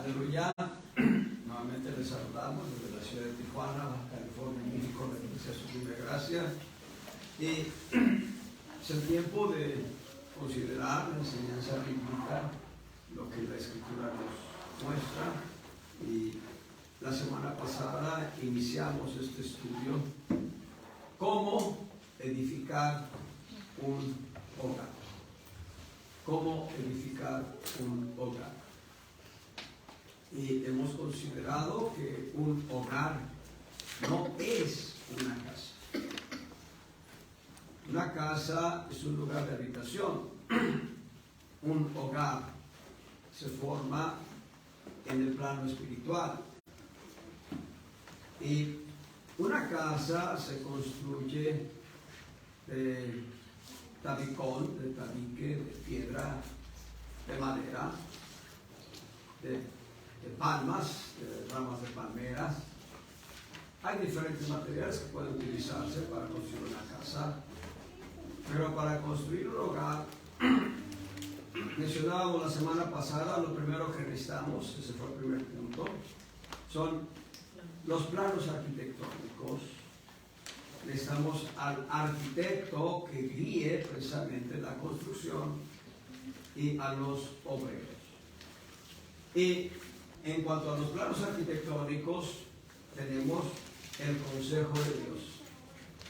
Aleluya. Nuevamente les saludamos desde la ciudad de Tijuana, Baja California, México, la Iglesia Suprema Gracia. Y es el tiempo de considerar la enseñanza bíblica, lo que la Escritura nos muestra. Y la semana pasada iniciamos este estudio, cómo edificar un hogar. Cómo edificar un hogar. Y hemos considerado que un hogar no es una casa. Una casa es un lugar de habitación. Un hogar se forma en el plano espiritual. Y una casa se construye de tabicón, de tabique, de piedra, de madera, de palmas, de ramas de palmeras. Hay diferentes materiales que pueden utilizarse para construir una casa, pero para construir un hogar, mencionábamos la semana pasada, lo primero que necesitamos, ese fue el primer punto, son los planos arquitectónicos. Necesitamos al arquitecto que guíe precisamente la construcción y a los obreros. Y en cuanto a los planos arquitectónicos, tenemos el consejo de Dios.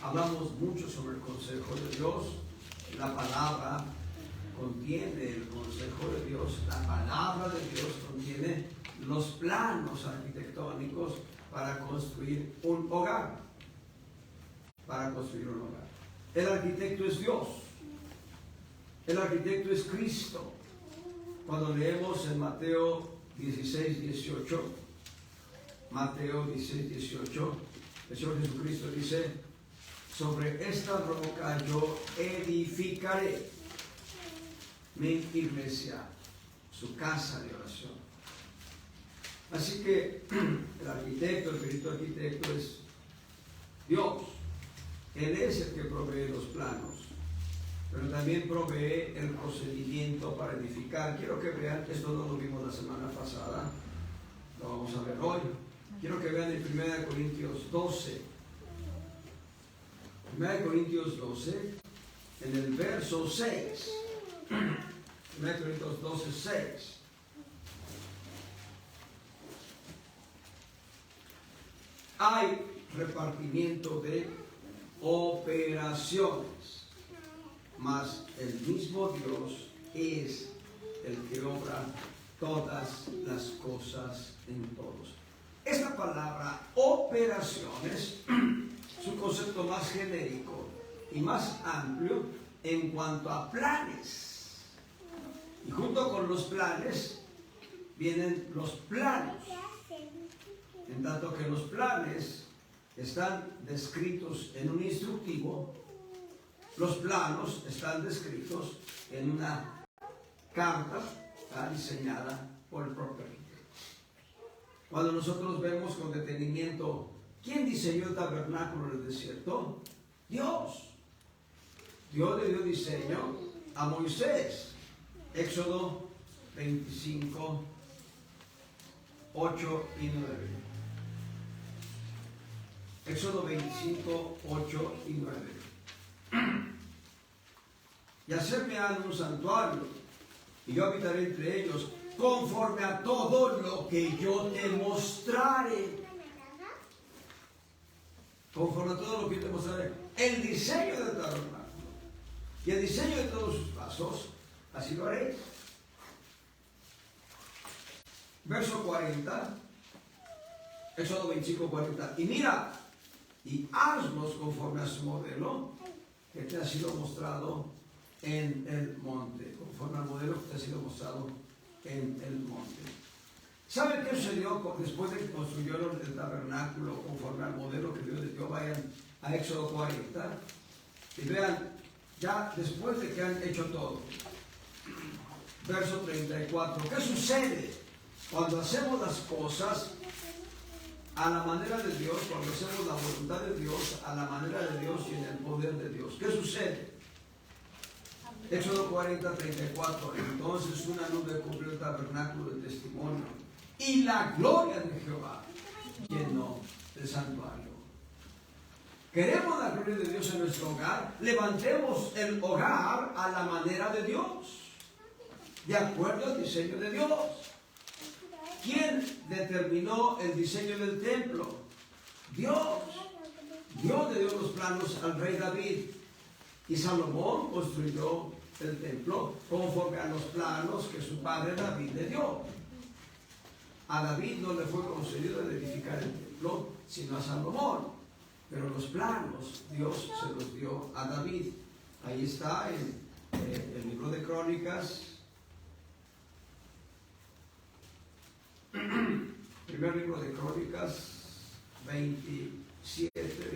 Hablamos mucho sobre el consejo de Dios. La palabra contiene el consejo de Dios. La palabra de Dios contiene los planos arquitectónicos para construir un hogar. Para construir un hogar. El arquitecto es Dios. El arquitecto es Cristo. Cuando leemos en Mateo 16, 18, Mateo 16, 18, el Señor Jesucristo dice: sobre esta roca yo edificaré mi iglesia, su casa de oración. Así que el arquitecto, el espíritu arquitecto es Dios. Él es el que provee los planos, pero también provee el procedimiento para edificar. Quiero que vean, esto no lo vimos la semana pasada, lo vamos a ver hoy. Quiero que vean en 1 Corintios 12. 1 Corintios 12, en el verso 6. 1 Corintios 12, 6. Hay repartimiento de operaciones, mas el mismo Dios es el que obra todas las cosas en todos. Esta palabra operaciones es un concepto más genérico y más amplio en cuanto a planes. Y junto con los planes vienen los planos. En tanto que los planes están descritos en un instructivo, los planos están descritos en una carta diseñada por el propio arquitecto. Cuando nosotros vemos con detenimiento quién diseñó el tabernáculo en el desierto, Dios. Dios le dio diseño a Moisés. Éxodo 25, 8 y 9. Éxodo 25, 8 y 9. Y hacerme han un santuario, y yo habitaré entre ellos, conforme a todo lo que yo te mostrare. Conforme a todo lo que yo te mostraré. El diseño del tabernáculo y el diseño de todos sus pasos, así lo haré. Verso 40, Éxodo 25, 40. Y mira, y hazlos conforme a su modelo que te ha sido mostrado en el monte. Conforme al modelo que te ha sido mostrado en el monte. ¿Saben qué sucedió después de que construyeron el tabernáculo conforme al modelo que Dios les dio? Vayan a Éxodo 40 y vean, ya después de que han hecho todo. Verso 34. ¿Qué sucede cuando hacemos las cosas a la manera de Dios, cuando hacemos la voluntad de Dios, a la manera de Dios y en el poder de Dios? ¿Qué sucede? Éxodo 40, 34. Entonces una nube cubrió el tabernáculo del testimonio y la gloria de Jehová llenó el santuario. ¿Queremos la gloria de Dios en nuestro hogar? Levantemos el hogar a la manera de Dios, de acuerdo al diseño de Dios. ¿Quién determinó el diseño del templo? Dios. Dios le dio los planos al rey David. Y Salomón construyó el templo conforme a los planos que su padre David le dio. A David no le fue concedido el edificar el templo, sino a Salomón. Pero los planos Dios se los dio a David. Ahí está en el libro de Crónicas. Primer libro de Crónicas 27,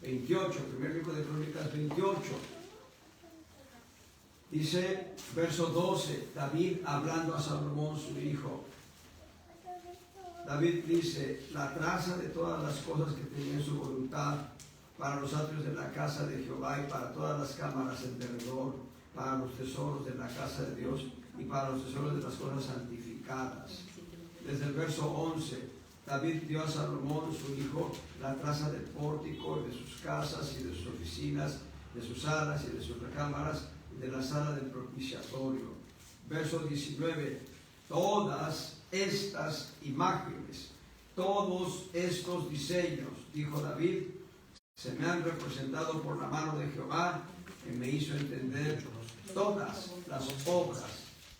28, primer libro de Crónicas 28. Dice, verso 12, David hablando a Salomón su hijo. David dice, la traza de todas las cosas que tenía en su voluntad para los atrios de la casa de Jehová y para todas las cámaras en derredor, para los tesoros de la casa de Dios y para los tesoros de las cosas santificadas. Desde el verso 11, David dio a Salomón, su hijo, la traza del pórtico y de sus casas y de sus oficinas, de sus salas y de sus recámaras y de la sala del propiciatorio. Verso 19, todas estas imágenes, todos estos diseños, dijo David, se me han representado por la mano de Jehová, que me hizo entender todas las obras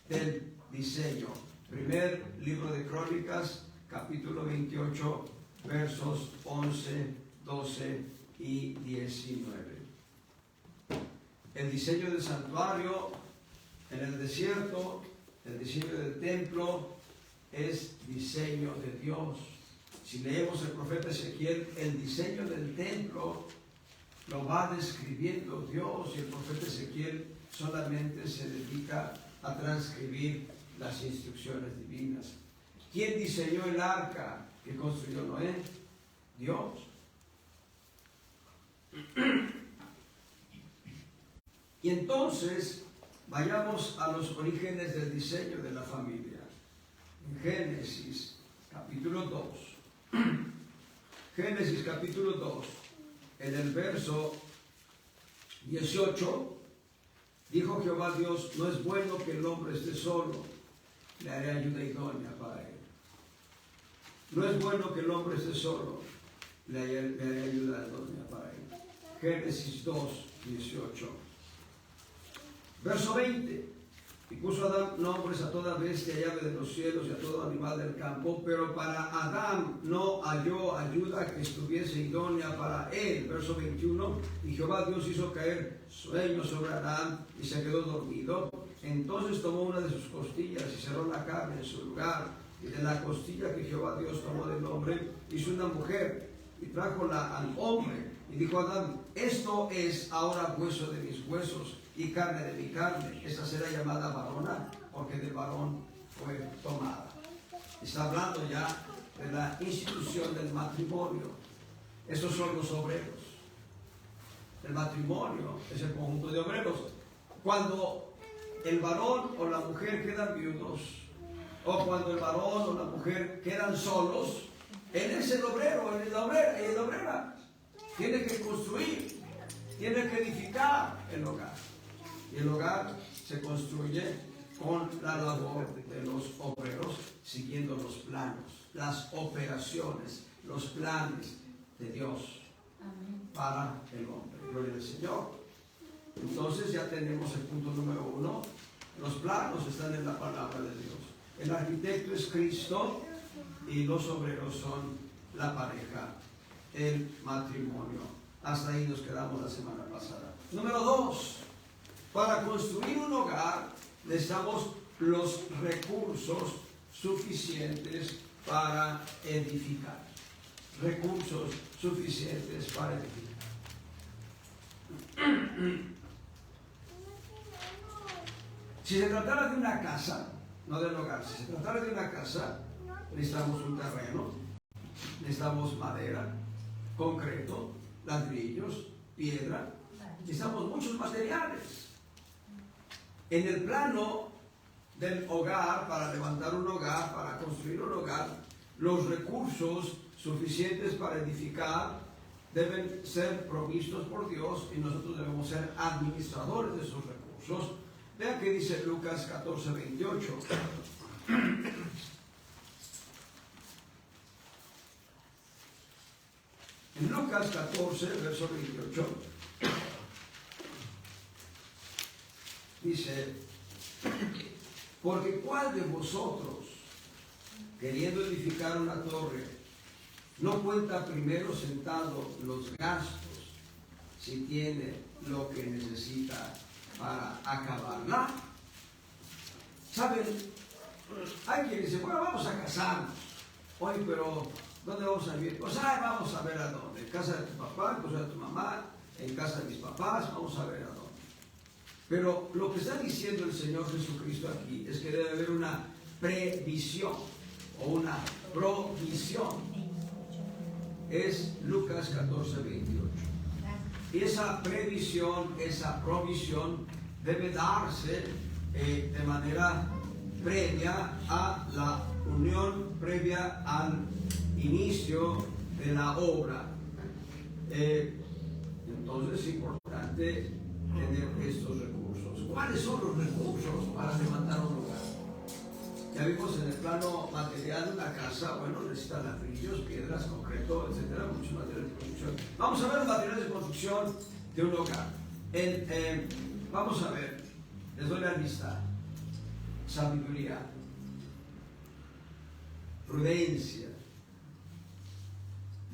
del diseño. Primer libro de Crónicas, capítulo 28, versos 11, 12 y 19. El diseño del santuario en el desierto, el diseño del templo, es diseño de Dios. Si leemos el profeta Ezequiel, el diseño del templo lo va describiendo Dios, y el profeta Ezequiel solamente se dedica a transcribir las instrucciones divinas. ¿Quién diseñó el arca que construyó Noé? Dios. Y entonces vayamos a los orígenes del diseño de la familia. En Génesis capítulo 2. Génesis capítulo 2, en el verso 18, dijo Jehová Dios, no es bueno que el hombre esté solo, le haré ayuda idónea para él. No es bueno que el hombre esté solo, le haré ayuda idónea para él. Génesis 2, 18. Verso 20. Y puso Adán nombres a toda bestia y ave de los cielos y a todo animal del campo, pero para Adán no halló ayuda que estuviese idónea para él. Verso 21. Y Jehová Dios hizo caer sueño sobre Adán y se quedó dormido. Entonces tomó una de sus costillas y cerró la carne en su lugar. Y de la costilla que Jehová Dios tomó del hombre, hizo una mujer y trájola al hombre. Y dijo Adán, esto es ahora hueso de mis huesos y carne de mi carne. Esta será llamada varona, porque del varón fue tomada. Está hablando ya de la institución del matrimonio. Esos son los obreros. El matrimonio es el conjunto de obreros. Cuando el varón o la mujer quedan viudos, o cuando el varón o la mujer quedan solos, él es el obrero, él es la obrera. Tiene que construir, tiene que edificar el hogar. Y el hogar se construye con la labor de los obreros, siguiendo los planos, las operaciones, los planes de Dios para el hombre. Gloria al Señor. Entonces ya tenemos el punto número 1. Los planos están en la palabra de Dios. El arquitecto es Cristo y los obreros son la pareja, el matrimonio. Hasta ahí nos quedamos la semana pasada. Número 2. Para construir un hogar necesitamos los recursos suficientes para edificar. Recursos suficientes para edificar. Si se tratara de una casa, no del hogar, si se tratara de una casa, necesitamos un terreno, necesitamos madera, concreto, ladrillos, piedra, necesitamos muchos materiales. En el plano del hogar, para levantar un hogar, para construir un hogar, los recursos suficientes para edificar deben ser provistos por Dios y nosotros debemos ser administradores de esos recursos. Vean que dice Lucas 14:28. En Lucas 14, verso 28, dice: porque ¿cuál de vosotros, queriendo edificar una torre, no cuenta primero sentado los gastos, si tiene lo que necesita para acabarla? ¿Saben? Hay quien dice: bueno, vamos a casarnos. Oye, pero ¿dónde vamos a vivir? Pues vamos a ver a dónde. En casa de tu papá, en casa de tu mamá, en casa de mis papás, vamos a ver a dónde. Pero lo que está diciendo el Señor Jesucristo aquí es que debe haber una previsión o una provisión. Es Lucas 14:28. Y esa previsión, esa provisión debe darse de manera previa a la unión, previa al inicio de la obra. Entonces es importante tener estos recursos. ¿Cuáles son los recursos para levantar un hogar? Ya vimos en el plano material de una casa, bueno, necesita ladrillos, piedras, concreto, etcétera, muchos materiales de construcción. Vamos a ver los materiales de construcción de un hogar. Vamos a ver, les doy la lista: sabiduría, prudencia,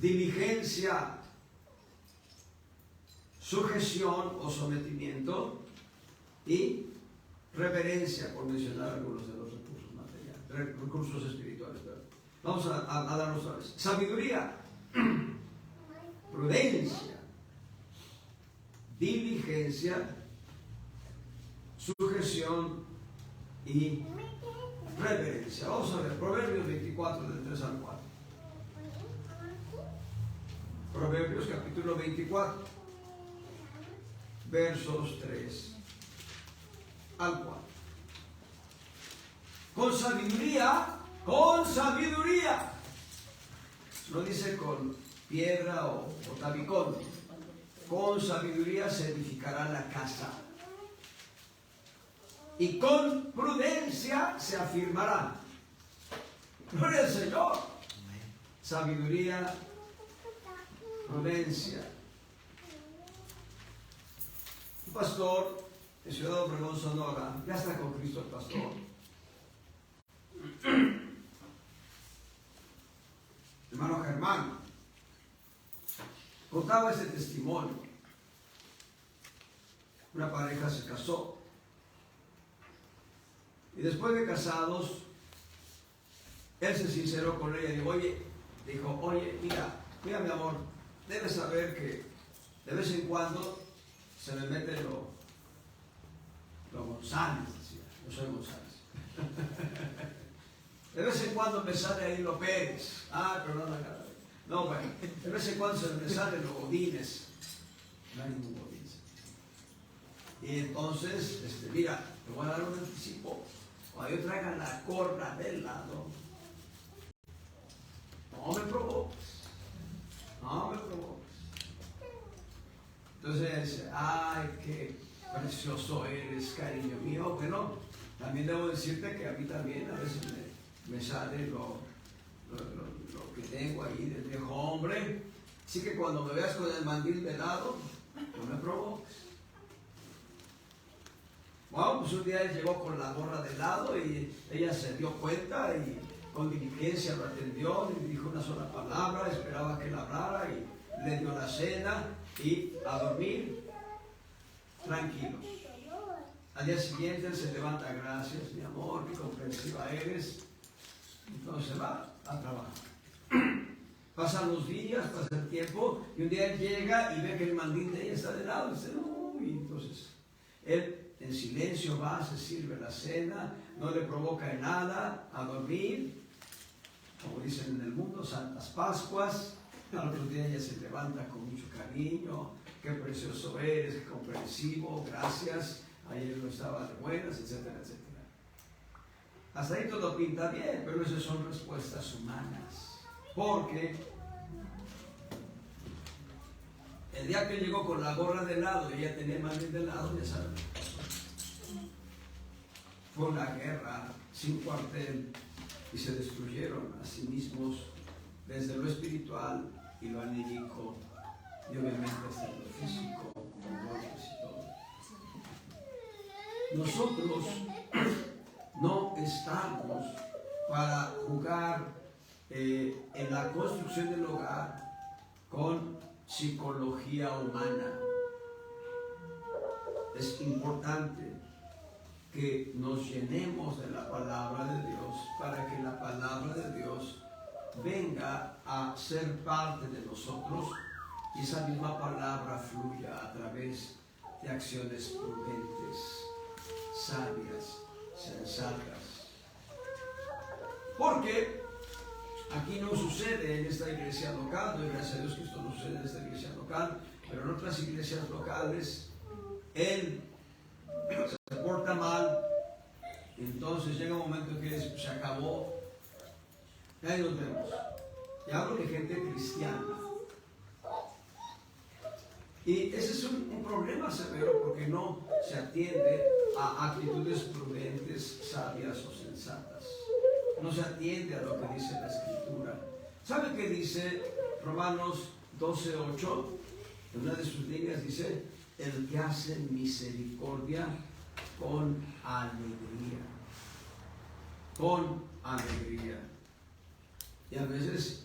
diligencia, sujeción o sometimiento y reverencia, por mencionar algunos de los recursos materiales, recursos espirituales. Vamos a darlos otra vez: sabiduría, prudencia, diligencia, sujeción y reverencia. Vamos a ver Proverbios 24 del 3 al 4. Proverbios capítulo 24, versos 3 al 4. Con sabiduría, no dice con piedra o tabicón. Con sabiduría se edificará la casa, y con prudencia se afirmará. Gloria al Señor. Sabiduría, prudencia. Un pastor en Ciudad Obregón, Sonora, ya está con Cristo el pastor. Hermano Germán contaba ese testimonio. Una pareja se casó y después de casados él se sinceró con ella y dijo, oye, mira mi amor, debes saber que de vez en cuando se me mete lo González, decía. Yo soy González. De vez en cuando me sale ahí lo Pérez. Pero no, bueno, de vez en cuando se me sale lo Godínez. No hay ningún Godínez. Y entonces, mira, te voy a dar un anticipo. Cuando yo traiga la corra del lado, no me provoques. Entonces, ay, qué precioso eres, cariño mío. Bueno, también debo decirte que a mí también a veces me sale lo que tengo ahí del viejo hombre. Así que cuando me veas con el mandil de lado, no me provoques. Bueno, pues un día él llegó con la gorra de lado y ella se dio cuenta y con diligencia lo atendió, le dijo una sola palabra, esperaba que él hablara y le dio la cena y a dormir tranquilos. Al día siguiente él se levanta: gracias, mi amor, qué comprensiva eres. Entonces se va a trabajar. Pasan los días, pasa el tiempo, y un día él llega y ve que el mandil de ella está de lado. Y dice, uy, entonces él en silencio va, se sirve la cena, no le provoca nada, a dormir, como dicen en el mundo, Santas Pascuas. Al otro día ella se levanta con mucho cariño: qué precioso eres, qué comprensivo, gracias, ayer no estaba de buenas, etcétera, etcétera. Hasta ahí todo pinta bien, pero esas son respuestas humanas. Porque el día que llegó con la gorra de lado y ella tenía más bien de lado, ya saben, fue una guerra sin cuartel y se destruyeron a sí mismos desde lo espiritual y lo anímico y obviamente hasta lo físico, con golpes y todo. Nosotros no estamos para jugar en la construcción del hogar con psicología humana. Es importante que nos llenemos de la palabra de Dios para que la palabra de Dios venga a ser parte de nosotros y esa misma palabra fluya a través de acciones prudentes, sabias, sensatas. Porque aquí no sucede en esta iglesia local, doy gracias a Dios que esto no sucede en esta iglesia local, pero en otras iglesias locales, él se porta mal, entonces llega un momento que se acabó, y ahí nos vemos. Y hablo de gente cristiana. Y ese es un problema severo porque no se atiende a actitudes prudentes, sabias o sensatas. No se atiende a lo que dice la Escritura. ¿Sabe qué dice Romanos 12:8? En una de sus líneas dice: el que hace misericordia con alegría. Con alegría. Y a veces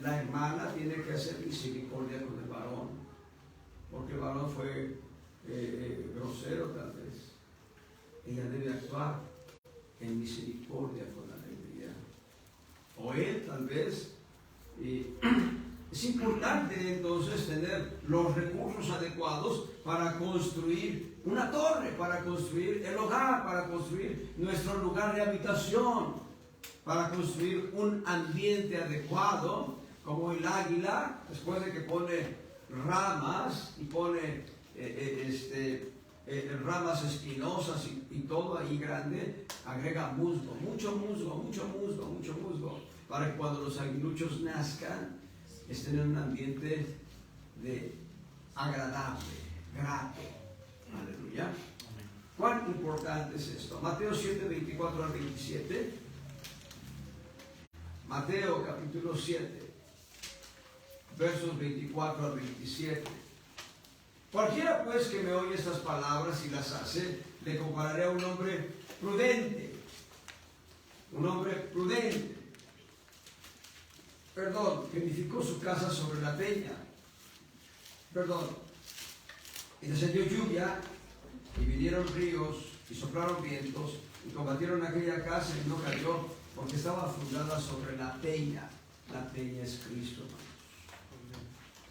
la hermana tiene que hacer misericordia con el varón, porque el varón fue grosero tal vez. Ella debe actuar en misericordia con alegría. O él tal vez. Es importante entonces tener los recursos adecuados para construir una torre, para construir el hogar, para construir nuestro lugar de habitación, para construir un ambiente adecuado, como el águila, después de que pone ramas y pone ramas espinosas y todo ahí grande, agrega musgo, mucho musgo, para que cuando los aguiluchos nazcan, estén en un ambiente agradable, grato. Aleluya. ¿Cuán importante es esto? Mateo 7, 24 al 27. Mateo capítulo 7, versos 24 al 27. Cualquiera pues que me oye estas palabras y las hace, le compararé a un hombre prudente. Un hombre prudente. Que edificó su casa sobre la peña. Y descendió lluvia, y vinieron ríos, y soplaron vientos, y combatieron aquella casa, y no cayó, porque estaba fundada sobre la peña. La peña es Cristo, hermanos.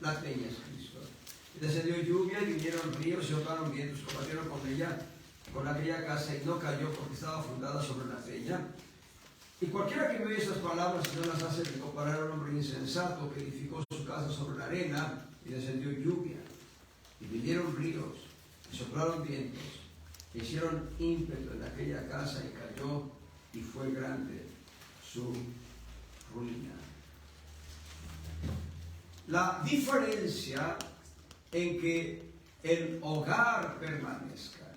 La peña es Cristo. Y descendió lluvia, y vinieron ríos, y soplaron vientos, combatieron con aquella casa, y no cayó, porque estaba fundada sobre la peña. Y cualquiera que me oye estas palabras y no las hace, le comparará a un hombre insensato que edificó su casa sobre la arena, y descendió lluvia, y vinieron ríos, y soplaron vientos, e hicieron ímpetu en aquella casa, y cayó, y fue grande su ruina. La diferencia en que el hogar permanezca,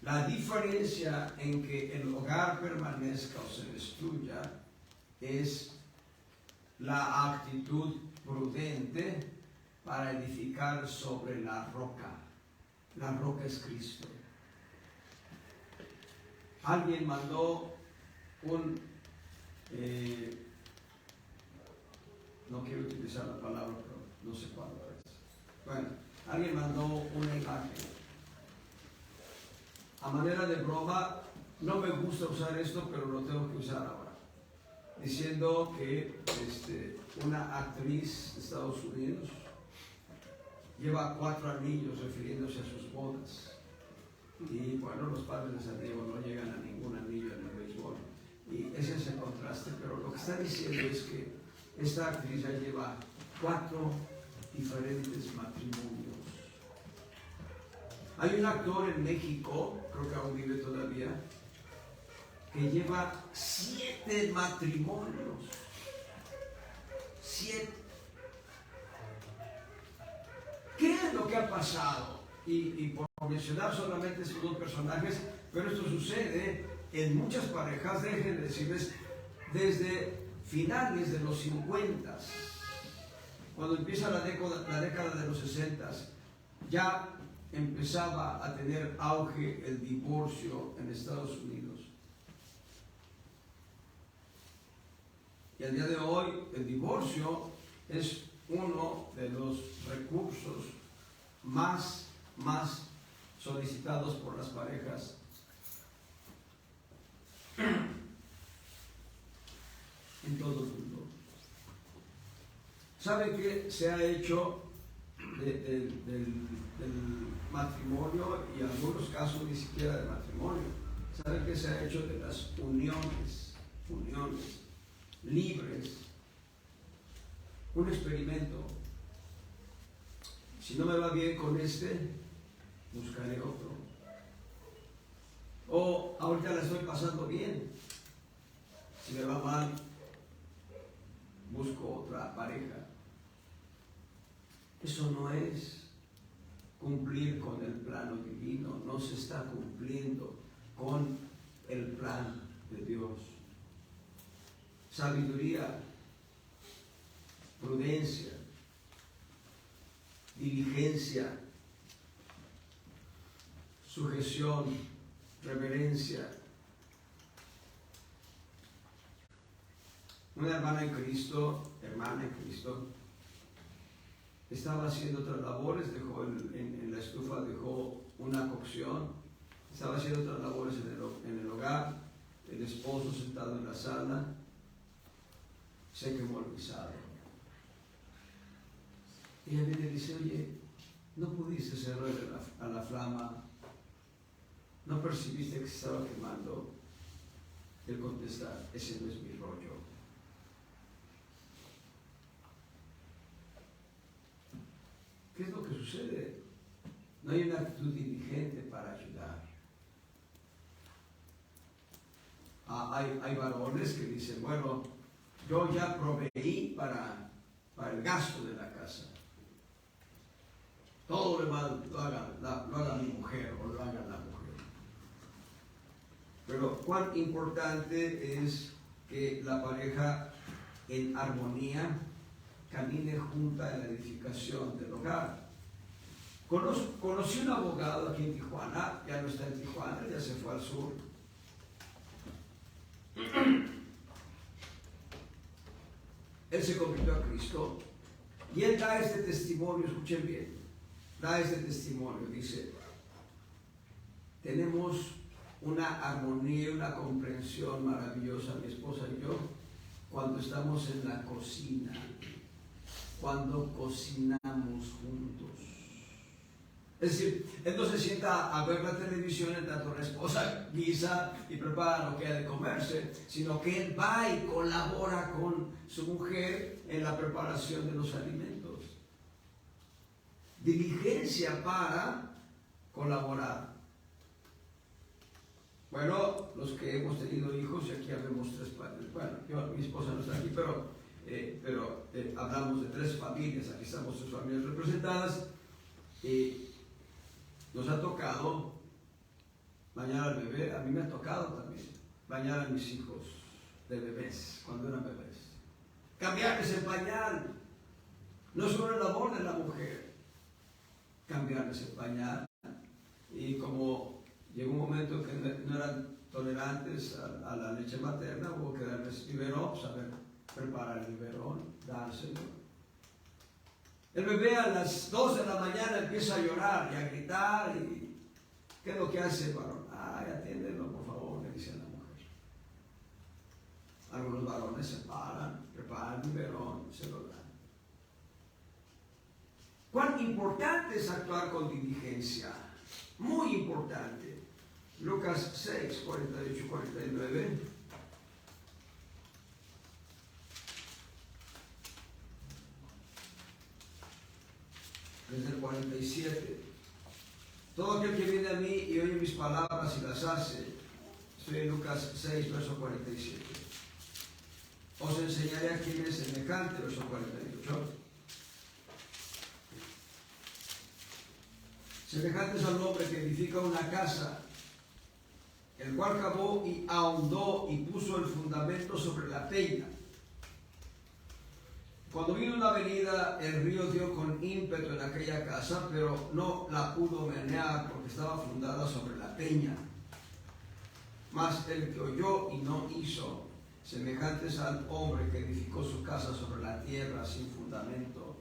la diferencia en que el hogar permanezca o se destruya es la actitud prudente para edificar sobre la roca. La roca es Cristo. Alguien mandó no quiero utilizar la palabra, pero no sé cuándo es. Bueno, alguien mandó una imagen. A manera de broma, no me gusta usar esto, pero lo tengo que usar ahora. Diciendo que una actriz de Estados Unidos lleva 4 anillos refiriéndose a sus bodas. Y bueno, los padres de San Diego no llegan a ningún anillo en el béisbol. Y ese es el contraste, pero lo que está diciendo es que esta actriz ya lleva 4 diferentes matrimonios. Hay un actor en México, creo que aún vive todavía, que lleva 7 matrimonios. 7. ¿Qué es lo que ha pasado? Y por mencionar solamente estos 2 personajes, pero esto sucede en muchas parejas, déjenme decirles, desde finales de los 50, cuando empieza la década de los 60, ya empezaba a tener auge el divorcio en Estados Unidos. Y al día de hoy el divorcio es uno de los recursos más solicitados por las parejas. En todo el mundo. ¿Sabe qué se ha hecho del matrimonio, y en algunos casos ni siquiera del matrimonio? ¿Sabe qué se ha hecho de las uniones libres? Un experimento. Si no me va bien con este, buscaré otro. O ahorita la estoy pasando bien. Si me va mal, busco otra pareja. Eso no es cumplir con el plano divino, no se está cumpliendo con el plan de Dios. Sabiduría, prudencia, diligencia, sujeción, reverencia. Una hermana en Cristo, estaba haciendo otras labores, dejó en la estufa, dejó una cocción, estaba haciendo otras labores en el hogar, el esposo sentado en la sala, se quemó el guisado. Ella viene y dice: oye, ¿no pudiste cerrar a la flama? ¿No percibiste que se estaba quemando? Él contesta: ese no es mi rollo. ¿Qué es lo que sucede? No hay una actitud diligente para ayudar. Hay varones que dicen: bueno, yo ya proveí para el gasto de la casa. Todo lo haga mi mujer o lo haga la mujer. Pero cuán importante es que la pareja en armonía camine junta en la edificación del hogar. Conocí un abogado aquí en Tijuana, ya no está en Tijuana, ya se fue al sur. Él se convirtió a Cristo y él da este testimonio, escuchen bien, da este testimonio, dice: tenemos una armonía, una comprensión maravillosa, mi esposa y yo, cuando estamos en la cocina, cuando cocinamos juntos. Es decir, él no se sienta a ver la televisión en tanto la esposa guisa y prepara lo que ha de comerse, sino que él va y colabora con su mujer en la preparación de los alimentos. Diligencia para colaborar. Bueno, los que hemos tenido hijos, y aquí habemos 3 padres. Bueno, mi esposa no está aquí, pero hablamos de 3 familias, aquí estamos 3 familias representadas, y nos ha tocado bañar al bebé. A mí me ha tocado también bañar a mis hijos de bebés, cuando eran bebés. Cambiarles el pañal. No es una labor de la mujer cambiarles el pañal. Y como llegó un momento que no eran tolerantes a la leche materna, hubo que darles biberón, saber preparar el biberón, dárselo. El bebé a las 2 de la mañana empieza a llorar y a gritar, y ¿qué es lo que hace el varón? Ay, atiéndelo, por favor, le dice a la mujer. Algunos varones se paran, preparan el biberón, se lo dan. Cuán importante es actuar con diligencia, muy importante. Lucas 6, 48 y 49. Desde el 47. Todo aquel que viene a mí y oye mis palabras y las hace, es Estoy en Lucas 6, verso 47. Os enseñaré a quién es semejante, verso 48. Semejantes al hombre que edifica una casa, el cual cavó y ahondó y puso el fundamento sobre la peña. Cuando vino una venida, el río dio con ímpetu en aquella casa, pero no la pudo menear porque estaba fundada sobre la peña. Mas el que oyó y no hizo, semejantes al hombre que edificó su casa sobre la tierra sin fundamento,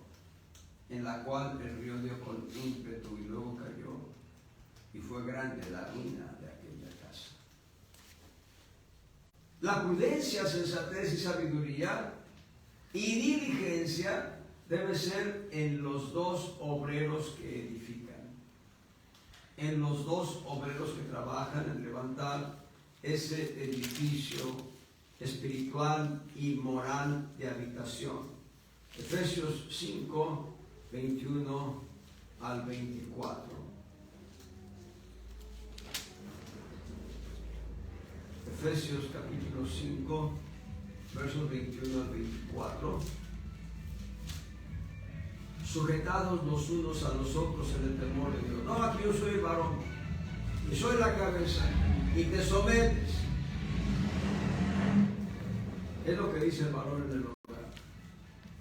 en la cual el río dio con ímpetu y luego cayó, y fue grande la ruina de aquella casa. La prudencia, sensatez y sabiduría y diligencia debe ser en los dos obreros que edifican, en los dos obreros que trabajan en levantar ese edificio espiritual y moral de habitación. Efesios 5, 21 al 24. Efesios capítulo 5, versos 21 al 24. Sujetados los unos a los otros en el temor de Dios. No, aquí yo soy el varón y soy la cabeza y te sometes. Es lo que dice el varón en el hogar.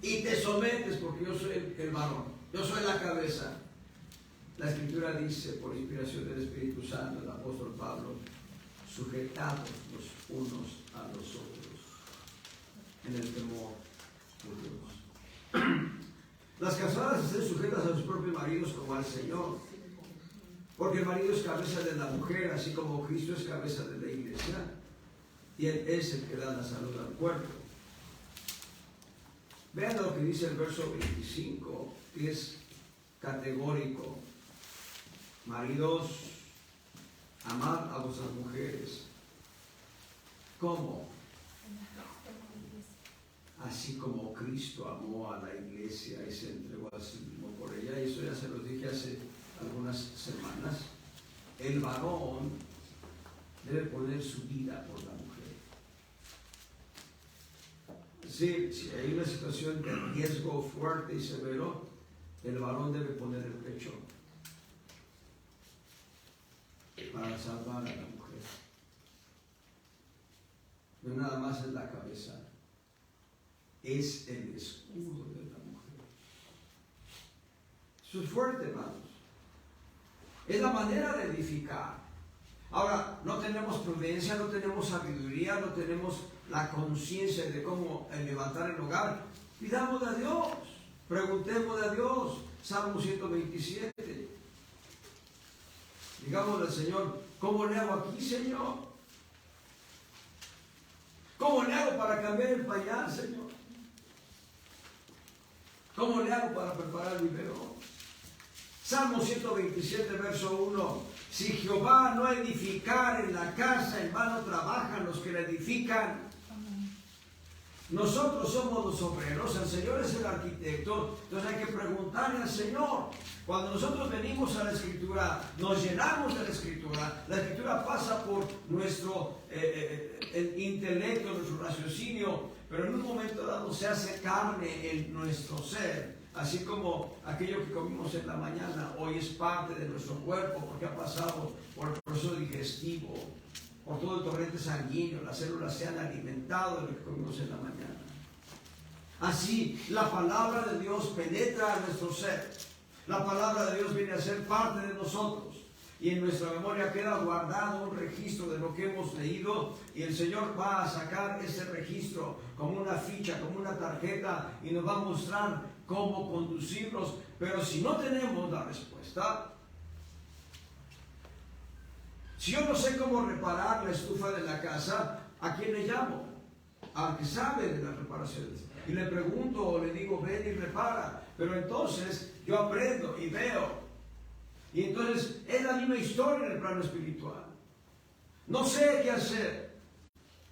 Y te sometes porque yo soy el varón, yo soy la cabeza. La Escritura dice, por inspiración del Espíritu Santo, el apóstol Pablo, sujetados los unos a los otros en el temor de Dios. Las casadas estén sujetas a sus propios maridos como al Señor, porque el marido es cabeza de la mujer, así como Cristo es cabeza de la iglesia, y Él es el que da la salud al cuerpo. Vean lo que dice el verso 25, que es categórico. Maridos, amad a vuestras mujeres. ¿Cómo? Así como Cristo amó a la iglesia y se entregó a sí mismo por ella. Y eso ya se lo dije hace algunas semanas. El varón debe poner su vida por la mujer. Sí, si hay una situación de riesgo fuerte y severo, el varón debe poner el pecho para salvar a la mujer. No nada más es la cabeza, es el escudo de la mujer. Eso es fuerte, hermanos. Es la manera de edificar. Ahora, no tenemos prudencia, no tenemos sabiduría, no tenemos la conciencia de cómo levantar el hogar. Pidámosle a Dios, preguntémosle a Dios. Salmo 127. Digámosle al Señor, ¿cómo le hago aquí, Señor? ¿Cómo le hago para cambiar el pañal, Señor? ¿Cómo le hago para preparar mi velo? Salmo 127, verso 1. Si Jehová no edificar en la casa, en vano trabajan los que la edifican. Nosotros somos los obreros, el Señor es el arquitecto, entonces hay que preguntarle al Señor. Cuando nosotros venimos a la Escritura, nos llenamos de la Escritura pasa por nuestro el intelecto, nuestro raciocinio, pero en un momento dado se hace carne en nuestro ser, así como aquello que comimos en la mañana, hoy es parte de nuestro cuerpo porque ha pasado por el proceso digestivo, por todo el torrente sanguíneo, las células se han alimentado de lo que comimos en la mañana. Así, la palabra de Dios penetra a nuestro ser. La palabra de Dios viene a ser parte de nosotros. Y en nuestra memoria queda guardado un registro de lo que hemos leído. Y el Señor va a sacar ese registro como una ficha, como una tarjeta. Y nos va a mostrar cómo conducirlos. Pero si no tenemos la respuesta, si yo no sé cómo reparar la estufa de la casa, ¿a quién le llamo? Al que sabe de las reparaciones. Y le pregunto o le digo, ven y repara. Pero entonces yo aprendo y veo. Y entonces es la misma historia en el plano espiritual. No sé qué hacer.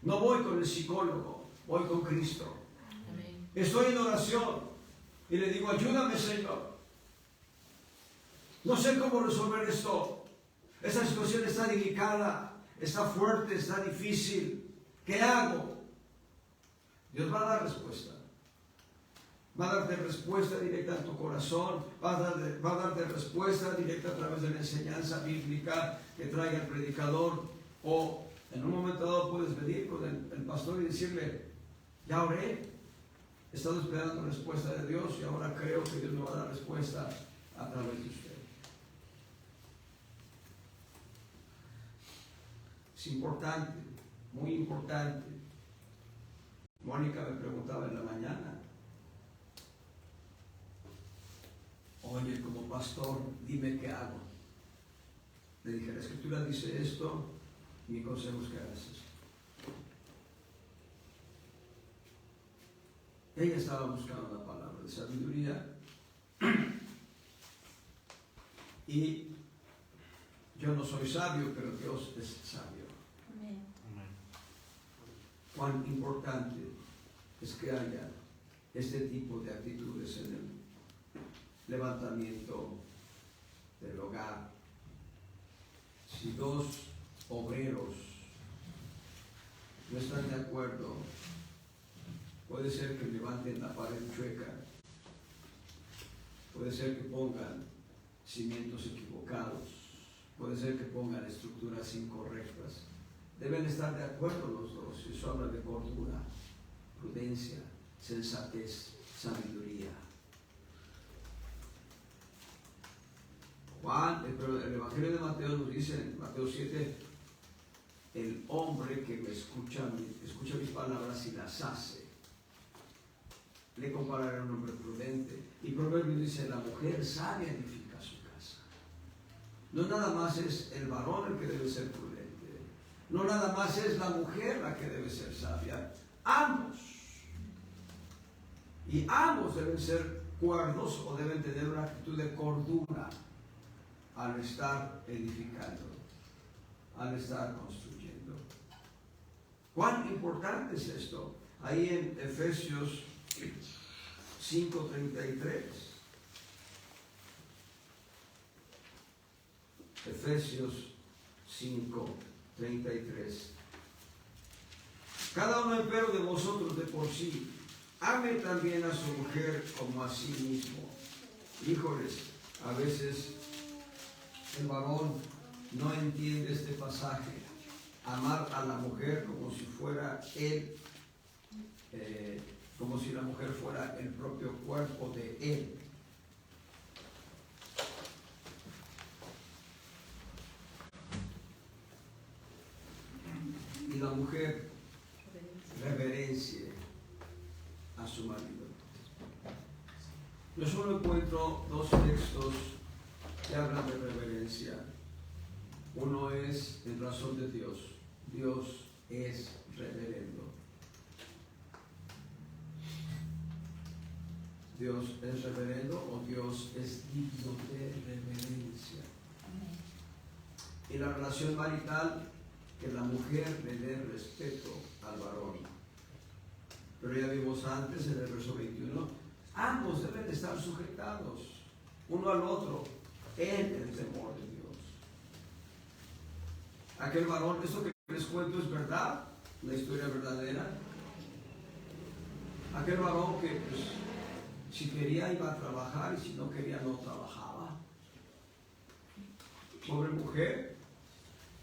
No voy con el psicólogo, voy con Cristo. Amén. Estoy en oración y le digo, ayúdame, Señor. No sé cómo resolver esto. Esa situación está delicada. está fuerte, está difícil. ¿Qué hago? Dios va a dar respuesta. Va a darte respuesta directa a tu corazón, va a darte respuesta directa a través de la enseñanza bíblica que traiga el predicador, o en un momento dado puedes venir con el pastor y decirle, ya oré, he estado esperando respuesta de Dios y ahora creo que Dios me va a dar respuesta a través de usted. Es importante, muy importante. Mónica me preguntaba en la mañana, oye, como pastor, dime qué hago. Le dije, la Escritura dice esto, mi consejo es que hagas esto. Ella estaba buscando la palabra de sabiduría y yo no soy sabio, pero Dios es sabio. Amén. Cuán importante es que haya este tipo de actitudes en el levantamiento del hogar. Si dos obreros no están de acuerdo, puede ser que levanten la pared chueca, puede ser que pongan cimientos equivocados, puede ser que pongan estructuras incorrectas. Deben estar de acuerdo los dos. Eso habla de cordura, prudencia, sensatez, sabiduría. Pero el Evangelio de Mateo nos dice, en Mateo 7, el hombre que me escucha mis palabras y las hace, le comparará a un hombre prudente. Y Proverbios dice, la mujer sabia edifica su casa. No nada más es el varón el que debe ser prudente, no nada más es la mujer la que debe ser sabia, ambos. Y ambos deben ser cuerdos o deben tener una actitud de cordura al estar edificando, al estar construyendo. ¿Cuán importante es esto? Ahí en Efesios 5:33. Efesios 5:33. Cada uno empero de vosotros de por sí ame también a su mujer como a sí mismo. Híjoles, a veces el varón no entiende este pasaje. Amar a la mujer como si fuera él, como si la mujer fuera el propio cuerpo de él. Y la mujer reverencie a su marido. Yo solo encuentro dos textos que hablan de reverencia. Uno es en razón de Dios. Dios es reverendo. Dios es reverendo o Dios es digno de reverencia. Y la relación marital, que la mujer le dé respeto al varón. Pero ya vimos antes en el verso 21, ambos deben estar sujetados uno al otro en el temor de Dios. Aquel varón, esto que les cuento es verdad, la historia verdadera. Aquel varón que pues, si quería iba a trabajar y si no quería no trabajaba. Pobre mujer,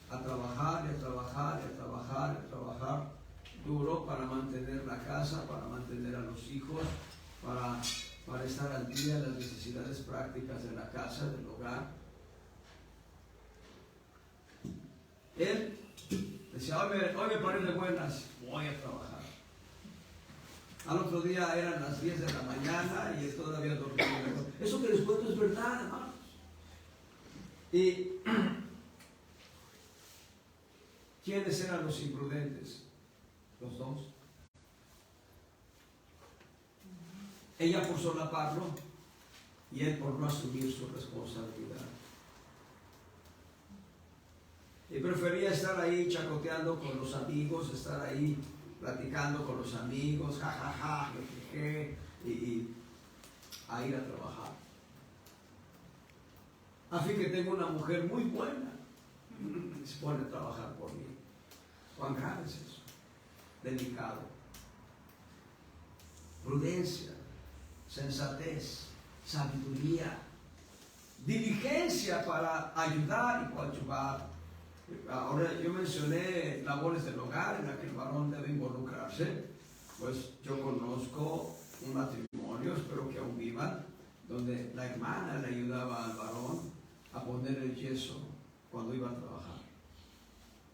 a trabajar y a trabajar y a trabajar y a trabajar duro para mantener la casa, para mantener a los hijos, para estar al día en las necesidades prácticas de la casa, del hogar. Él decía, hoy me paré de buenas, voy a trabajar. Al otro día eran las 10 de la mañana y él todavía dormía. Eso que les cuento es verdad, hermanos. Y ¿quiénes eran los imprudentes? Los dos. Ella por solaparlo y él por no asumir su responsabilidad. Y prefería estar ahí chacoteando con los amigos, estar ahí platicando con los amigos, jajaja, y a ir a trabajar. Así que tengo una mujer muy buena, se pone a trabajar por mí. ¿Cuán grave es eso? Delicado. Prudencia, sensatez, sabiduría, diligencia para ayudar y coadyuvar. Ahora yo mencioné labores del hogar en las que el varón debe involucrarse. Pues yo conozco un matrimonio, espero que aún vivan, donde la hermana le ayudaba al varón a poner el yeso cuando iba a trabajar.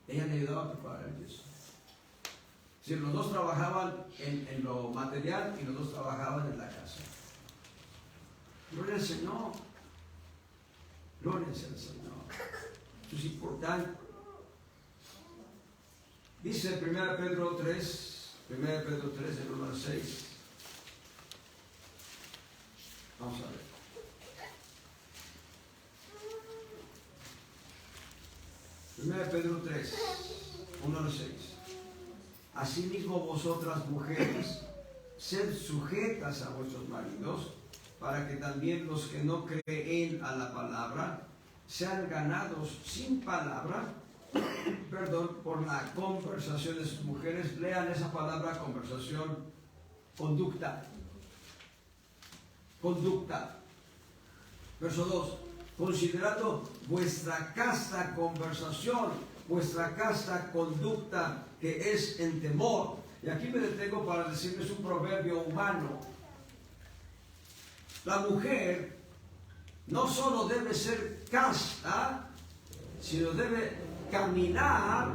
Ella le ayudaba a preparar el yeso. Si los dos trabajaban en lo material y los dos trabajaban en la casa. Gloria al Señor. Gloria al Señor. Eso es importante. Dice 1 Pedro 3, del 1 al 6. Vamos a ver. 1 Pedro 3, 1 al 6. Asimismo vosotras mujeres, sed sujetas a vuestros maridos, para que también los que no creen a la palabra sean ganados sin palabra, por la conversación de sus mujeres. Lean esa palabra conversación, conducta. Conducta. Verso 2. Considerando vuestra casta conversación, vuestra casta conducta, que es en temor. Y aquí me detengo para decirles un proverbio humano. La mujer no solo debe ser casta, sino debe caminar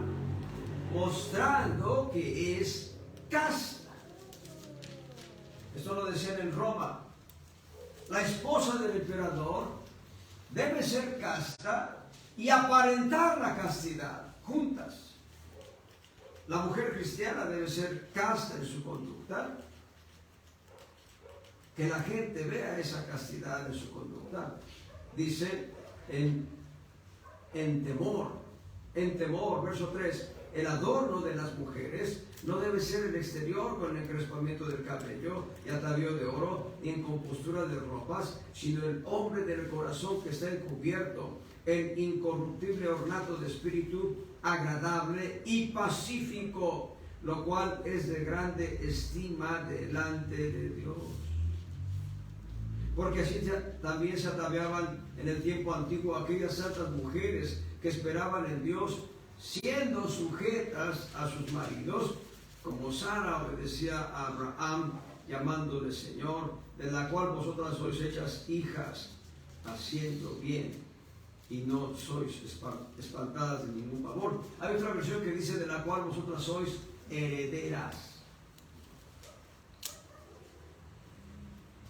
mostrando que es casta. Esto lo decían en Roma. La esposa del emperador debe ser casta y aparentar la castidad juntas. La mujer cristiana debe ser casta en su conducta, que la gente vea esa castidad en su conducta. Dice en temor, verso 3, el adorno de las mujeres no debe ser el exterior con el encrespamiento del cabello y atavío de oro y en compostura de ropas, sino el hombre del corazón que está encubierto en incorruptible ornato de espíritu agradable y pacífico, lo cual es de grande estima delante de Dios. Porque así también se ataviaban en el tiempo antiguo aquellas santas mujeres que esperaban en Dios, siendo sujetas a sus maridos, como Sara obedecía a Abraham, llamándole Señor, de la cual vosotras sois hechas hijas, haciendo bien, y no sois espantadas de ningún pavor. Hay otra versión que dice, de la cual vosotras sois herederas.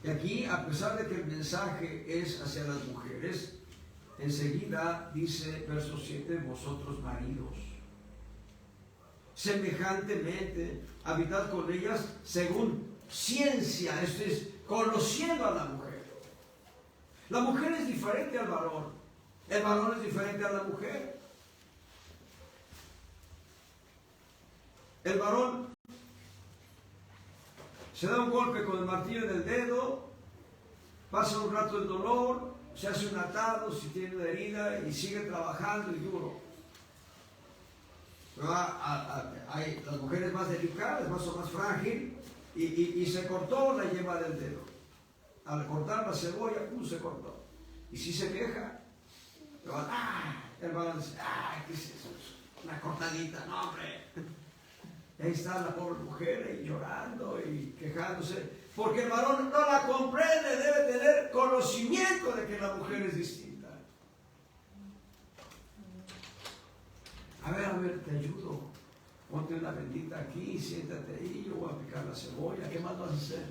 Y aquí, a pesar de que el mensaje es hacia las mujeres, enseguida dice, verso 7, vosotros maridos, semejantemente, habitad con ellas según ciencia, esto es, conociendo a la mujer. La mujer es diferente al varón, el varón es diferente a la mujer. El varón se da un golpe con el martillo en el dedo, pasa un rato el dolor, se hace un atado si tiene una herida y sigue trabajando y duro. Pero hay las mujeres más delicadas, más frágil, y se cortó la yema del dedo. Al cortar la cebolla, se cortó. Y si se queja, el varón dice, ¿qué es eso? Una cortadita, no hombre. Y ahí está la pobre mujer ahí llorando y quejándose, porque el varón no la comprende, debe tener conocimiento de que la mujer es distinta. A ver, te ayudo. Ponte una bendita aquí, siéntate ahí, yo voy a picar la cebolla. ¿Qué más vas a hacer?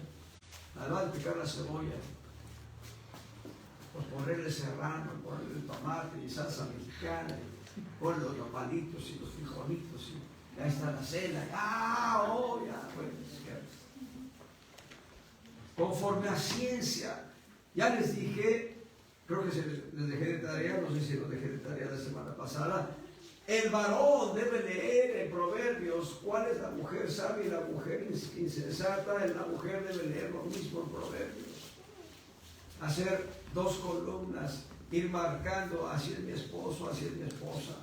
Además de picar la cebolla, pues ponerle serrano, ponerle el tomate y salsa mexicana, ponerle los nopalitos y los frijolitos, y ahí está la cena. Conforme a ciencia. Ya les dije, creo que les dejé de tarea, no sé si lo dejé de tarea la semana pasada. El varón debe leer en Proverbios cuál es la mujer sabia y la mujer insensata. La mujer debe leer lo mismo en Proverbios. Hacer 2 columnas, ir marcando, así es mi esposo, así es mi esposa.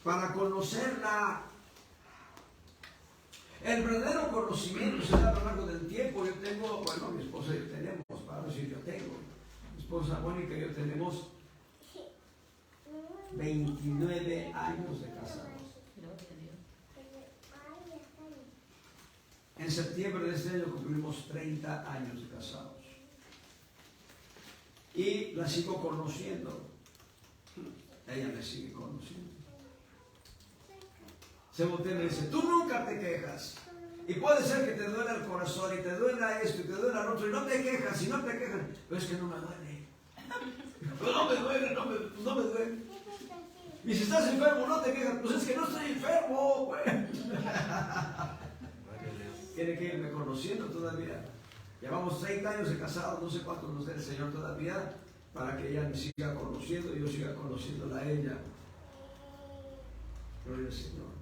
para conocerla. El verdadero conocimiento se da a lo largo del tiempo. Yo tengo, bueno, mi esposa y yo tenemos, para decir yo tengo, mi esposa Mónica y yo tenemos 29 años de casados. En septiembre de este año cumplimos 30 años de casados. Y la sigo conociendo. Ella me sigue conociendo. Se voltea y me dice, tú nunca te quejas. Y puede ser que te duela el corazón y te duela esto y te duela lo otro y no te quejas y no te quejas. Pero es que no me duele. No me duele, no me duele. Y si estás enfermo no te quejas. Pues es que no estoy enfermo, güey. Tiene que irme conociendo todavía. Llevamos 30 años de casados, no sé cuánto nos dé el Señor todavía, para que ella me siga conociendo y yo siga conociéndola a ella. Gloria al Señor.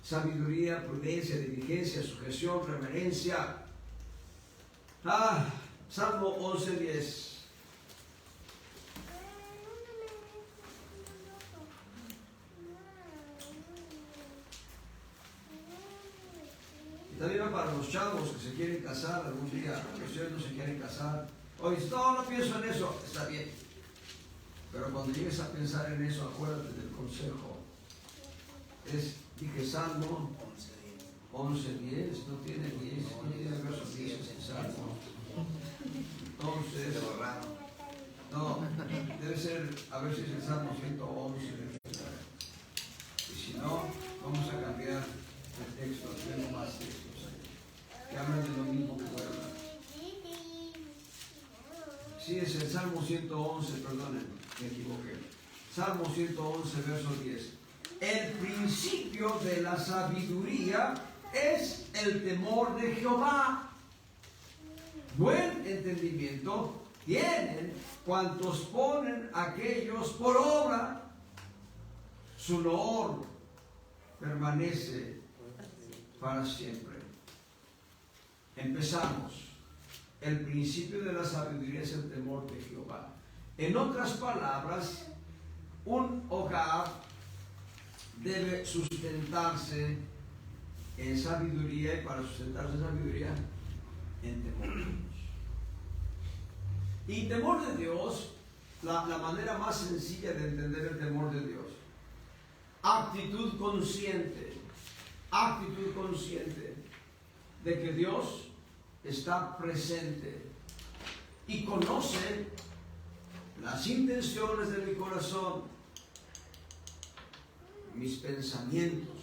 Sabiduría, prudencia, diligencia, sujeción, reverencia. Salmo 11:10. También para los chavos que se quieren casar algún día, los chavos no se quieren casar. Oye, no pienso en eso, está bien. Pero cuando llegues a pensar en eso, acuérdate del consejo. Dije Salmo 11:10, no tiene 10, no tiene el verso 10, es Salmo. Entonces, no, debe ser, a ver si es el Salmo 111. Y si no, vamos a cambiar el texto, tenemos más textos que hablan de lo mismo que voy a hablar. Sí, es el Salmo 111, perdonen, me equivoqué. Salmo 111, verso 10. El principio de la sabiduría es el temor de Jehová. Buen entendimiento tienen cuantos ponen aquellos por obra. Su loor permanece para siempre. Empezamos. El principio de la sabiduría es el temor de Jehová. En otras palabras, un hogar debe sustentarse en sabiduría, y para sustentarse en sabiduría, en temor de Dios. Y temor de Dios, la manera más sencilla de entender el temor de Dios, actitud consciente de que Dios está presente y conoce las intenciones de mi corazón, mis pensamientos,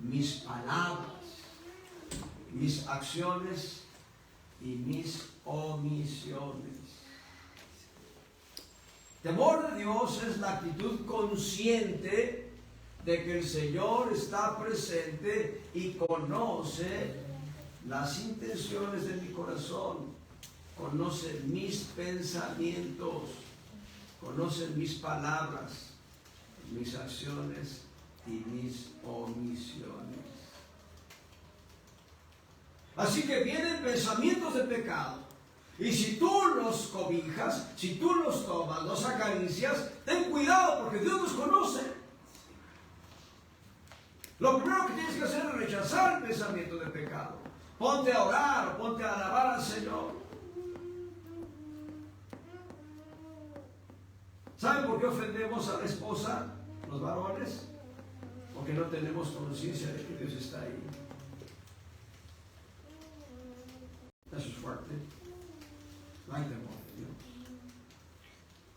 mis palabras, mis acciones y mis omisiones. Temor de Dios es la actitud consciente de que el Señor está presente y conoce las intenciones de mi corazón, conoce mis pensamientos, conoce mis palabras, mis acciones y mis omisiones. Así que vienen pensamientos de pecado, y si tú los cobijas, si tú los tomas, los acaricias, ten cuidado porque Dios los conoce. Lo primero que tienes que hacer es rechazar el pensamiento de pecado. Ponte a orar, ponte a alabar al Señor. ¿Saben por qué ofendemos a la esposa, los varones? Porque no tenemos conciencia de que Dios está ahí. Eso es fuerte. No hay temor de Dios.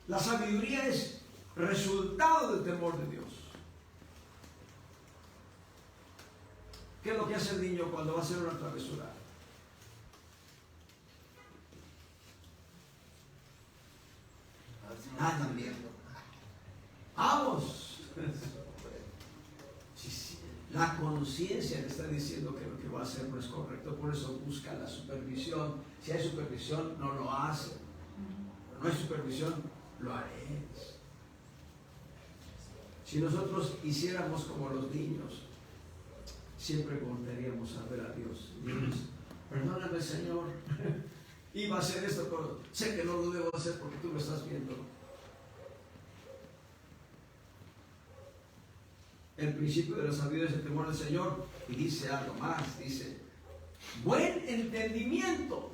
La sabiduría es resultado del temor de Dios. ¿Qué es lo que hace el niño cuando va a hacer una travesura? También. Vamos. La conciencia le está diciendo que lo que va a hacer no es correcto, por eso busca la supervisión. Si hay supervisión, no lo hace. No hay supervisión, lo haré. Si nosotros hiciéramos como los niños, siempre volveríamos a ver a Dios. Dios, perdóname, Señor, iba a hacer esto, pero sé que no lo debo hacer porque tú lo estás viendo. el principio de la sabiduría es el temor del Señor. Y dice algo más, dice, buen entendimiento,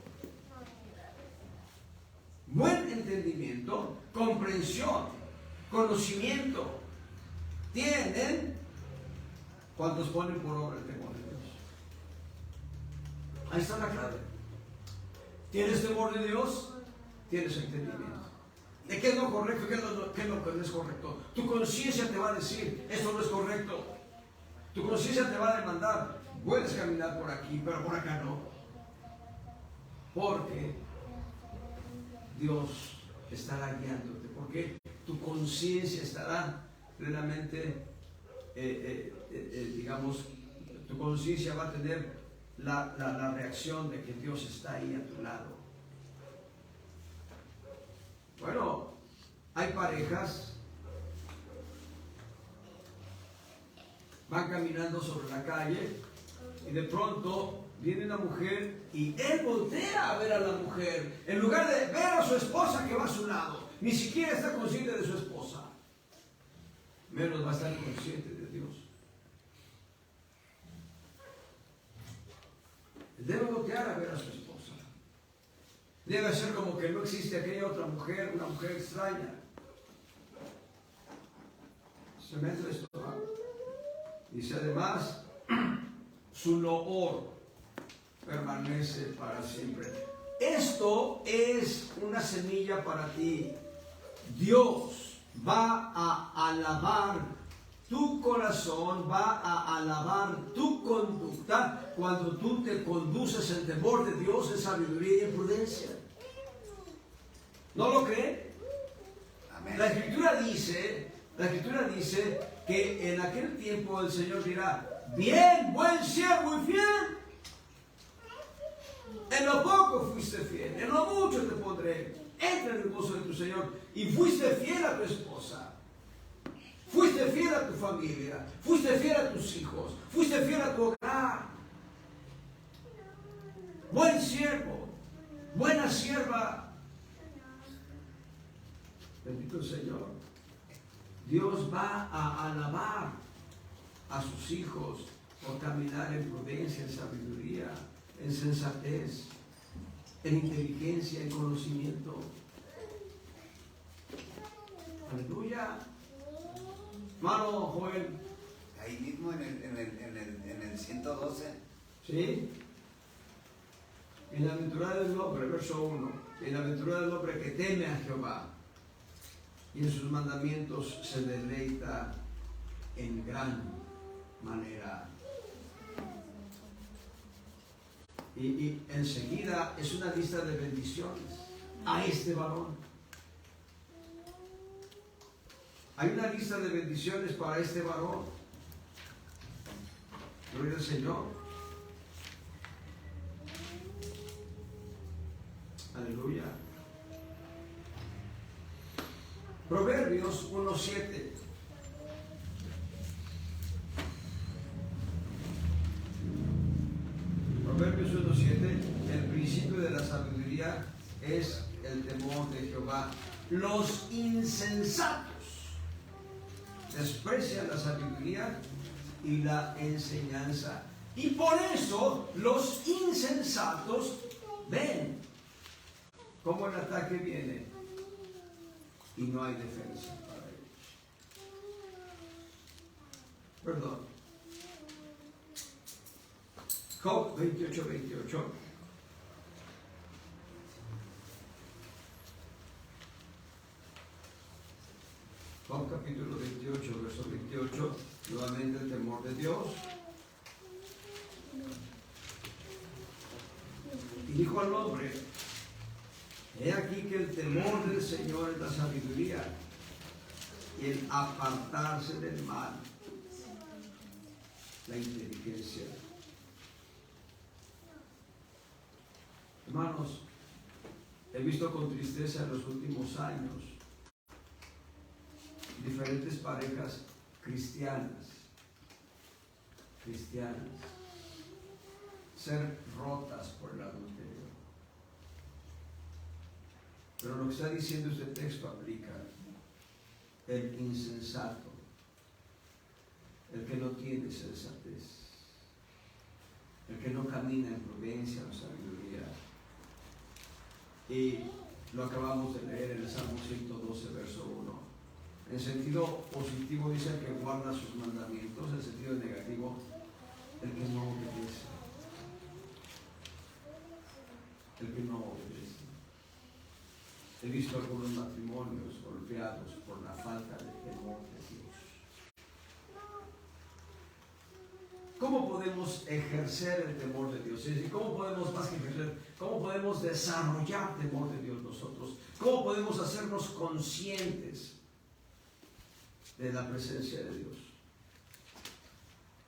comprensión, conocimiento, tienen cuantos ponen por obra el temor de Dios. Ahí está la clave. ¿Tienes temor de Dios? Tienes entendimiento. ¿De qué es lo correcto? ¿Qué es lo que no es correcto? Tu conciencia te va a decir, esto no es correcto. Tu conciencia te va a demandar, puedes caminar por aquí, pero por acá no. Porque Dios estará guiándote. Porque tu conciencia estará plenamente, digamos, tu conciencia va a tener la reacción de que Dios está ahí a tu lado. Bueno, hay parejas, van caminando sobre la calle y de pronto viene una mujer y él voltea a ver a la mujer en lugar de ver a su esposa que va a su lado. Ni siquiera está consciente de su esposa, menos va a estar consciente de Dios. Debe voltear a ver a su esposa. Debe ser como que no existe aquella otra mujer, una mujer extraña. Se mete esto, ¿no? Dice además, su loor permanece para siempre. Esto es una semilla para ti. Dios va a alabar tu corazón, va a alabar tu conducta cuando tú te conduces en temor de Dios, en sabiduría y en prudencia. ¿No lo cree? Amén. La Escritura dice que en aquel tiempo el Señor dirá, bien, buen siervo y fiel. En lo poco fuiste fiel, en lo mucho te pondré. Entra en el gozo de tu Señor. Y fuiste fiel a tu esposa. Fuiste fiel a tu familia, fuiste fiel a tus hijos, fuiste fiel a tu hogar. Buen siervo, buena sierva. Bendito el Señor. Dios va a alabar a sus hijos por caminar en prudencia, en sabiduría, en sensatez, en inteligencia, en conocimiento. Aleluya. Hermano Joel. Ahí mismo en el 112. ¿Sí? Bienaventurado el hombre, verso 1. Bienaventurado el hombre que teme a Jehová y en sus mandamientos se deleita en gran manera. Y enseguida es una lista de bendiciones a este varón. Hay una lista de bendiciones para este varón. Gloria al Señor. Aleluya. Proverbios 1:7. Proverbios 1:7. El principio de la sabiduría es el temor de Jehová. Los insensatos desprecian la sabiduría y la enseñanza. Y por eso los insensatos ven cómo el ataque viene y no hay defensa para ellos. Perdón. Job 28:28. Job capítulo 28, verso 28, nuevamente el temor de Dios. Y dijo al hombre, he aquí que el temor del Señor es la sabiduría y el apartarse del mal, la inteligencia. Hermanos, he visto con tristeza en los últimos años diferentes parejas cristianas ser rotas por el adulterio. Pero lo que está diciendo este texto aplica. El insensato, el que no tiene sensatez, el que no camina en prudencia o sabiduría. Y lo acabamos de leer en el Salmo 112, verso 1. En sentido positivo dice que guarda sus mandamientos, en sentido negativo, el que no obedece. El que no obedece. He visto algunos matrimonios golpeados por la falta de temor de Dios. ¿Cómo podemos ejercer el temor de Dios? Es decir, ¿cómo podemos, más que ejercer, cómo podemos desarrollar temor de Dios nosotros? ¿Cómo podemos hacernos conscientes de la presencia de Dios?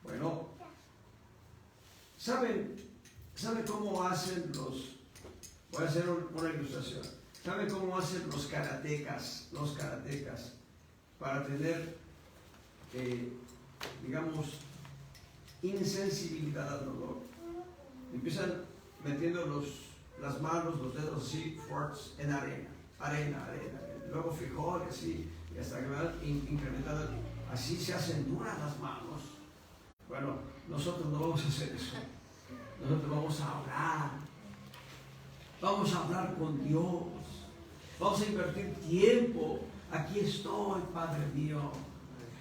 Bueno, ¿saben cómo hacen los... Voy a hacer una ilustración. ¿Saben cómo hacen los karatecas para tener, digamos, insensibilidad al dolor? Empiezan metiendo las manos, los dedos así, fuertes, en arena, luego frijoles, así, y hasta que van incrementando. Así se hacen duras las manos. Bueno, nosotros no vamos a hacer eso. Nosotros vamos a orar. Vamos a hablar con Dios. Vamos a invertir tiempo. Aquí estoy, Padre mío.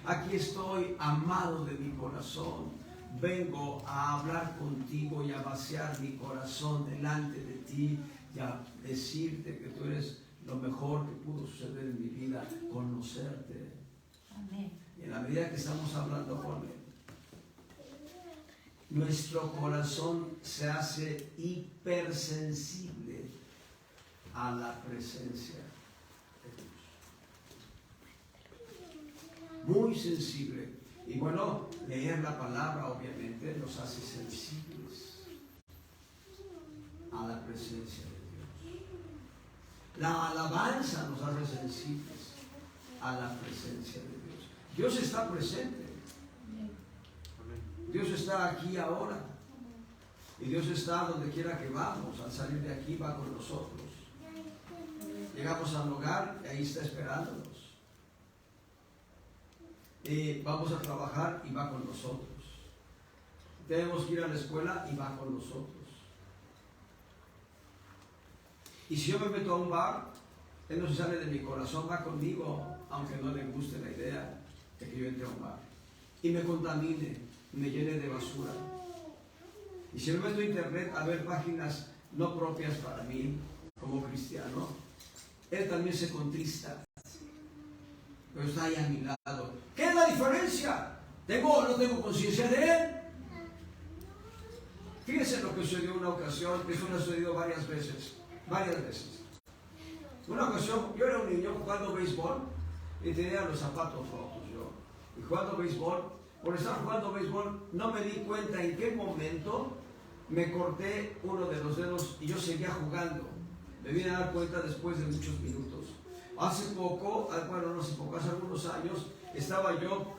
Aquí estoy, amado de mi corazón. Vengo a hablar contigo y a vaciar mi corazón delante de ti y a decirte que tú eres lo mejor que pudo suceder en mi vida, conocerte. Amén. Y en la medida que estamos hablando con Él, nuestro corazón se hace hipersensible a la presencia de Dios. Muy sensible. Y bueno, leer la palabra obviamente nos hace sensibles a la presencia de Dios. La alabanza nos hace sensibles a la presencia de Dios. Dios está presente. Dios está aquí ahora. Y Dios está donde quiera que vamos. Al salir de aquí va con nosotros. Llegamos al hogar y ahí está esperándonos. Y vamos a trabajar y va con nosotros. Tenemos que ir a la escuela y va con nosotros. Y si yo me meto a un bar, Él no se sale de mi corazón, va conmigo, aunque no le guste la idea de que yo entre a un bar. Y me contamine, me llene de basura. Y si me meto a internet a ver páginas no propias para mí, como cristiano, Él también se contrista. Pero está ahí a mi lado. ¿Qué es la diferencia? ¿Tengo o no tengo conciencia de Él? Fíjense lo que sucedió una ocasión, que eso me ha sucedido varias veces. Una ocasión, yo era un niño jugando béisbol y tenía los zapatos rotos yo. Y jugando béisbol, por estar jugando béisbol, no me di cuenta en qué momento me corté uno de los dedos y yo seguía jugando. Me vine a dar cuenta después de muchos minutos. Hace poco, bueno, no hace poco, hace algunos años, estaba yo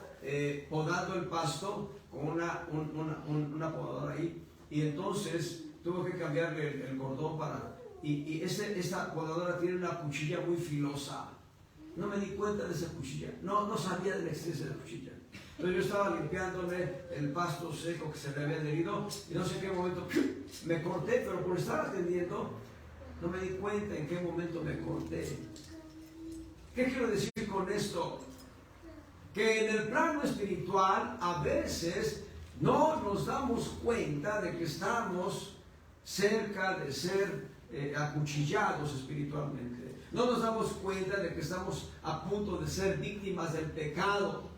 podando el pasto con una podadora ahí, y entonces tuve que cambiarle el cordón para... esta podadora tiene una cuchilla muy filosa. No me di cuenta de esa cuchilla, no sabía de la existencia de la cuchilla. Entonces yo estaba limpiándome el pasto seco que se le había adherido, y no sé en qué momento me corté, pero por estar atendiendo, no me di cuenta en qué momento me corté. ¿Qué quiero decir con esto? Que en el plano espiritual a veces no nos damos cuenta de que estamos cerca de ser acuchillados espiritualmente. No nos damos cuenta de que estamos a punto de ser víctimas del pecado.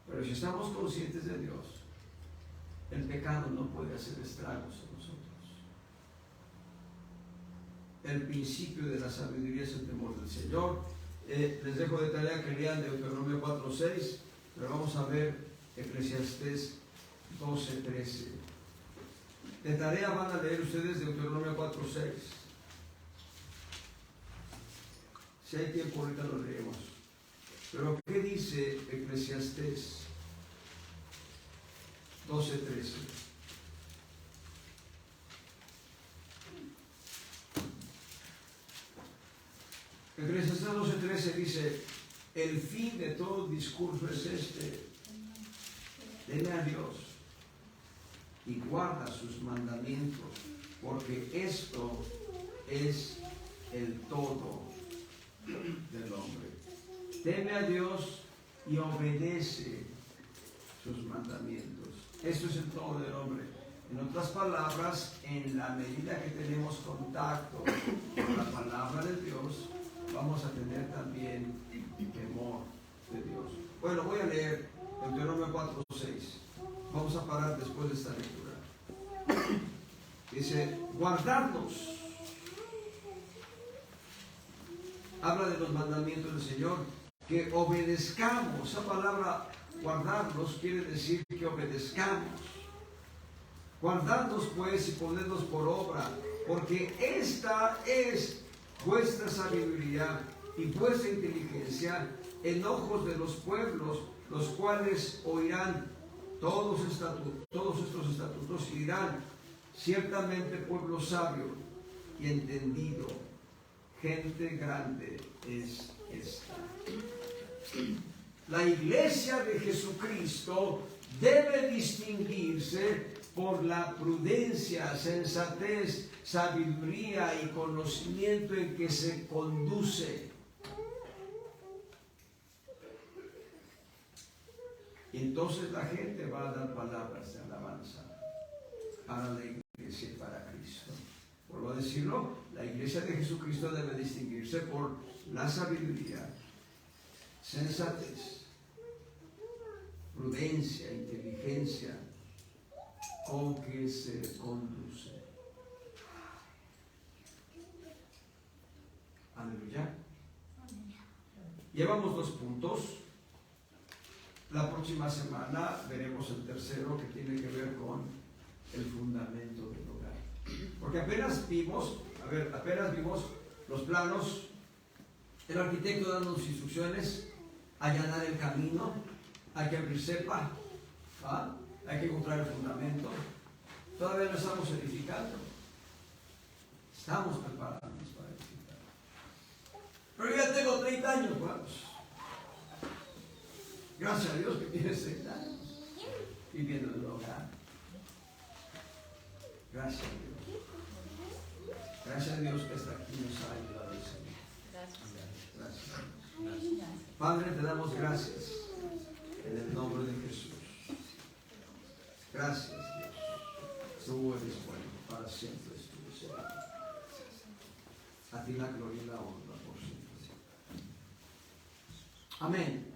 Pero si estamos conscientes de Dios, el pecado no puede hacer estragos en nosotros. El principio de la sabiduría es el temor del Señor. Les dejo de tarea que lean Deuteronomio 4:6, pero vamos a ver Eclesiastés 12:13. De tarea van a leer ustedes Deuteronomio 4:6. Si hay tiempo ahorita lo leemos. Pero ¿qué dice Eclesiastés 12:13? Eclesiastés 12:13 dice: El fin de todo discurso es este: teme a Dios y guarda sus mandamientos, porque esto es el todo del hombre. Teme a Dios y obedece sus mandamientos. Esto es el todo del hombre. En otras palabras, en la medida que tenemos contacto con la palabra de Dios, vamos a tener también temor de Dios. Bueno, voy a leer Deuteronomio 4:6. Vamos a parar después de esta lectura. Dice: guardadlos. Habla de los mandamientos del Señor, que obedezcamos. Esa palabra guardarlos quiere decir que obedezcamos. Guardadlos pues y ponedlos por obra, porque esta es vuestra sabiduría y vuestra inteligencia en ojos de los pueblos, los cuales oirán todos estos estatutos y dirán: ciertamente pueblo sabio y entendido, gente grande es esta. La iglesia de Jesucristo debe distinguirse por la prudencia, sensatez, sabiduría y conocimiento en que se conduce. Y entonces la gente va a dar palabras de alabanza para la iglesia y para Cristo. Por decirlo, la iglesia de Jesucristo debe distinguirse por la sabiduría, sensatez, prudencia, inteligencia con que se conduce. Aleluya. Llevamos 2 puntos. La próxima semana veremos el tercero, que tiene que ver con el fundamento del hogar. Porque apenas vimos los planos, el arquitecto dándonos instrucciones, allanar el camino, hay que abrir cepa, ¿ah? Hay que encontrar el fundamento. Todavía no estamos edificando. Estamos preparándonos para edificar. Pero yo ya tengo 30 años, pues. Gracias a Dios que tienes 30 años viviendo en el hogar. Gracias a Dios. Gracias a Dios que hasta aquí nos ha ayudado el Señor. Gracias a Dios. Padre, te damos gracias en el nombre de Jesús. Gracias, Dios. Tú eres bueno, para siempre es tu misericordia. A ti la gloria y la honra por siempre. Amén.